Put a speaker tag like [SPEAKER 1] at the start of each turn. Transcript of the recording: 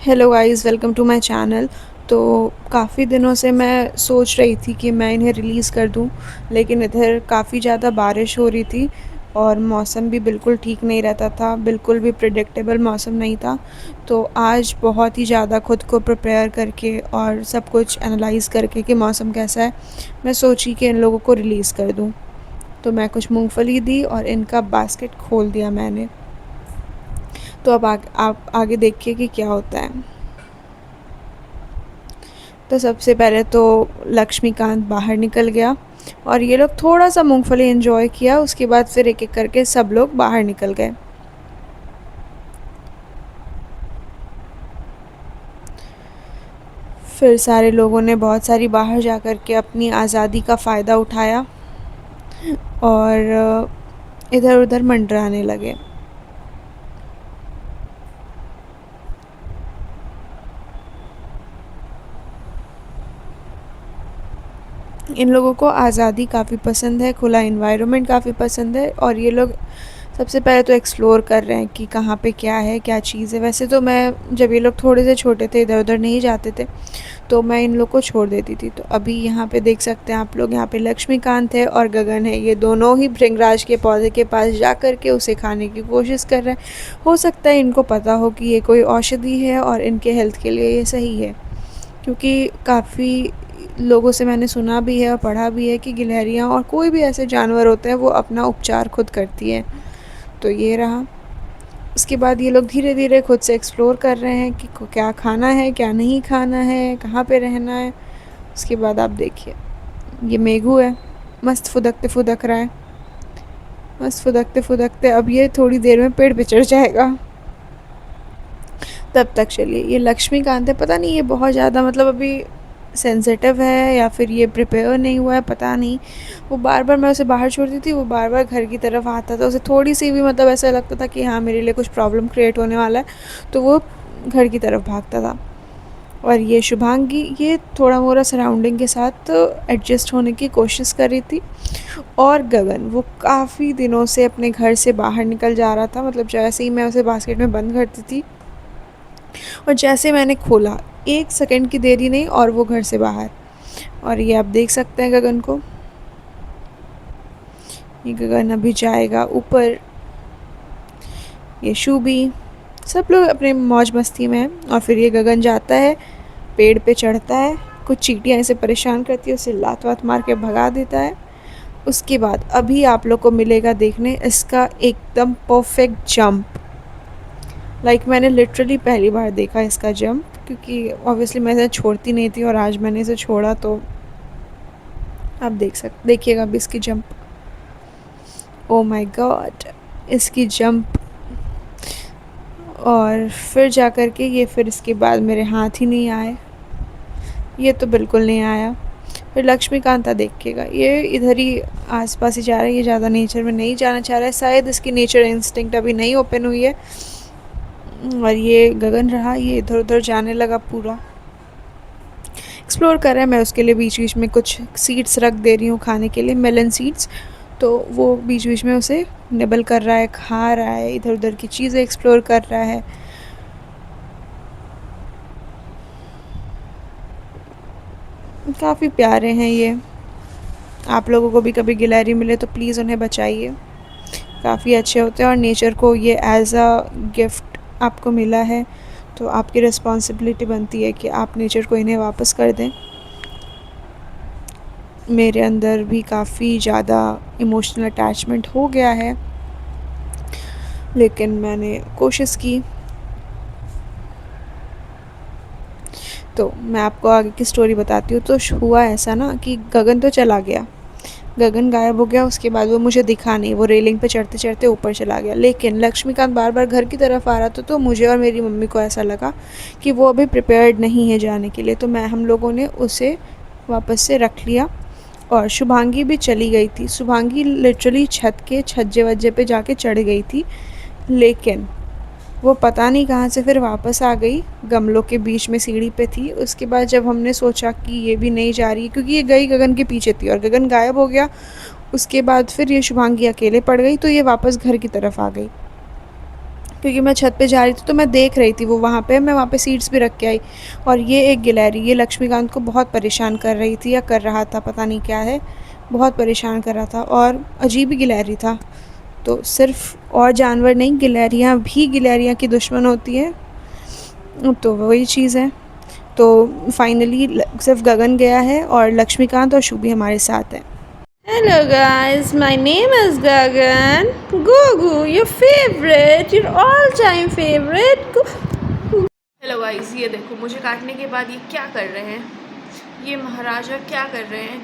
[SPEAKER 1] Hello guys, welcome to my channel. तो काफ़ी दिनों से मैं सोच रही थी कि मैं इन्हें रिलीज़ कर दूं, लेकिन इधर काफ़ी ज़्यादा बारिश हो रही थी और मौसम भी बिल्कुल ठीक नहीं रहता था, बिल्कुल भी प्रेडिक्टेबल मौसम नहीं था। तो आज बहुत ही ज़्यादा खुद को प्रिपेयर करके और सब कुछ एनालाइज़ करके कि मौसम कैसा है, मैं सोची कि इन लोगों को रिलीज़ कर दूं। तो मैं कुछ मूंगफली दी और इनका बास्केट खोल दिया मैंने। तो अब आप आगे देखिए कि क्या होता है। तो सबसे पहले तो लक्ष्मीकांत बाहर निकल गया और ये लोग थोड़ा सा मूंगफली एंजॉय किया। उसके बाद फिर एक एक करके सब लोग बाहर निकल गए। फिर सारे लोगों ने बहुत सारी बाहर जा कर के अपनी आज़ादी का फ़ायदा उठाया और इधर उधर मंडराने लगे। इन लोगों को आज़ादी काफ़ी पसंद है, खुला इन्वायरमेंट काफ़ी पसंद है और ये लोग सबसे पहले तो एक्सप्लोर कर रहे हैं कि कहाँ पे क्या है, क्या चीज़ है। वैसे तो मैं जब ये लोग थोड़े से छोटे थे, इधर उधर नहीं जाते थे, तो मैं इन लोग को छोड़ देती थी। तो अभी यहाँ पे देख सकते हैं आप लोग, यहाँ पे लक्ष्मीकांत है और गगन है। ये दोनों ही भृंगराज के पौधे के पास जा कर के उसे खाने की कोशिश कर रहे हैं। हो सकता है इनको पता हो कि ये कोई औषधि है और इनके हेल्थ के लिए ये सही है, क्योंकि काफ़ी लोगों से मैंने सुना भी है और पढ़ा भी है कि गिलहरियाँ और कोई भी ऐसे जानवर होते हैं वो अपना उपचार खुद करती हैं। तो ये रहा। उसके बाद ये लोग धीरे धीरे खुद से एक्सप्लोर कर रहे हैं कि क्या खाना है, क्या नहीं खाना है, कहाँ पे रहना है। उसके बाद आप देखिए, ये मेघू है, मस्त फुदकते फुदक रहा है। मस्त फुदकते फुदकते अब ये थोड़ी देर में पेड़ पे चढ़ जाएगा। तब तक चलिए, ये लक्ष्मीकांत है, पता नहीं ये बहुत ज़्यादा मतलब अभी सेंसिटिव है या फिर ये प्रिपेयर नहीं हुआ है, पता नहीं। वो बार बार, मैं उसे बाहर छोड़ती थी, वो बार बार घर की तरफ आता था। उसे थोड़ी सी भी मतलब ऐसा लगता था कि हाँ मेरे लिए कुछ प्रॉब्लम क्रिएट होने वाला है, तो वो घर की तरफ भागता था। और ये शुभांगी, ये थोड़ा मोड़ा सराउंडिंग के साथ एडजस्ट होने की कोशिश कर रही थी। और गगन, वो काफ़ी दिनों से अपने घर से बाहर निकल जा रहा था। मतलब जैसे ही मैं उसे बास्केट में बंद करती थी और जैसे मैंने खोला, 1 सेकंड की देरी नहीं और वो घर से बाहर। और ये आप देख सकते हैं गगन को। ये गगन अभी जाएगा ऊपर। ये शूबी, सब लोग अपने मौज मस्ती में हैं। और फिर ये गगन जाता है, पेड़ पे चढ़ता है, कुछ चींटियाँ इसे परेशान करती है, उसे लात वात मार के भगा देता है। उसके बाद अभी आप लोग को मिलेगा देखने इसका एकदम परफेक्ट जंप। मैंने लिटरली पहली बार देखा इसका जंप, क्योंकि ऑब्वियसली मैं इसे छोड़ती नहीं थी और आज मैंने इसे छोड़ा। तो आप देखिएगा अभी इसकी जंप। ओ माय गॉड, इसकी जंप। और फिर जा कर के ये, फिर इसके बाद मेरे हाथ ही नहीं आए, ये तो बिल्कुल नहीं आया। फिर लक्ष्मीकांता देखिएगा, ये इधर ही आसपास ही जा रहा है, ये ज़्यादा नेचर में नहीं जाना चाह रहा है, शायद इसकी नेचर इंस्टिंक्ट अभी नहीं ओपन हुई है। और ये गगन रहा, ये इधर उधर जाने लगा, पूरा एक्सप्लोर कर रहा है। मैं उसके लिए बीच बीच में कुछ सीड्स रख दे रही हूँ खाने के लिए, मेलन सीड्स। तो वो बीच बीच में उसे निबल कर रहा है, खा रहा है, इधर उधर की चीज़ें एक्सप्लोर कर रहा है। काफ़ी प्यारे हैं ये। आप लोगों को भी कभी गिलहरी मिले तो प्लीज़ उन्हें बचाइए, काफ़ी अच्छे होते हैं। और नेचर को ये एज अ गिफ्ट आपको मिला है, तो आपकी रिस्पॉन्सिबिलिटी बनती है कि आप नेचर को इन्हें वापस कर दें। मेरे अंदर भी काफ़ी ज़्यादा इमोशनल अटैचमेंट हो गया है, लेकिन मैंने कोशिश की। तो मैं आपको आगे की स्टोरी बताती हूँ। तो हुआ ऐसा ना कि गगन तो चला गया, गगन गायब हो गया। उसके बाद वो मुझे दिखा नहीं, वो रेलिंग पे चढ़ते चढ़ते ऊपर चला गया। लेकिन लक्ष्मीकांत बार बार घर की तरफ आ रहा था, तो मुझे और मेरी मम्मी को ऐसा लगा कि वो अभी प्रिपेयर्ड नहीं है जाने के लिए। तो हम लोगों ने उसे वापस से रख लिया। और शुभांगी भी चली गई थी। शुभांगी लिटरली छत के छज्जे वज्जे पे जाके चढ़ गई थी, लेकिन वो पता नहीं कहाँ से फिर वापस आ गई, गमलों के बीच में सीढ़ी पे थी। उसके बाद जब हमने सोचा कि ये भी नहीं जा रही, क्योंकि ये गई गगन के पीछे थी और गगन गायब हो गया, उसके बाद फिर ये शुभांगी अकेले पड़ गई, तो ये वापस घर की तरफ आ गई। क्योंकि मैं छत पे जा रही थी तो मैं देख रही थी वो वहाँ पे, मैं वहाँ पे सीड्स भी रख के आई। और ये एक गिलहरी, ये लक्ष्मीकांत को बहुत परेशान कर रही थी या कर रहा था, पता नहीं क्या है, बहुत परेशान कर रहा था और अजीब ही गिलहरी था। तो सिर्फ और जानवर नहीं, गिलहरियाँ भी गिलहरियाँ की दुश्मन होती हैं, तो वही चीज़ है। तो फाइनली सिर्फ गगन गया है और लक्ष्मीकांत और शुभी हमारे साथ हैं। Hello guys, my name is Gagan. Gugu, your favorite, your all-time favorite. Hello guys, ये देखो मुझे काटने के बाद ये क्या कर रहे हैं, ये महाराजा क्या कर रहे हैं।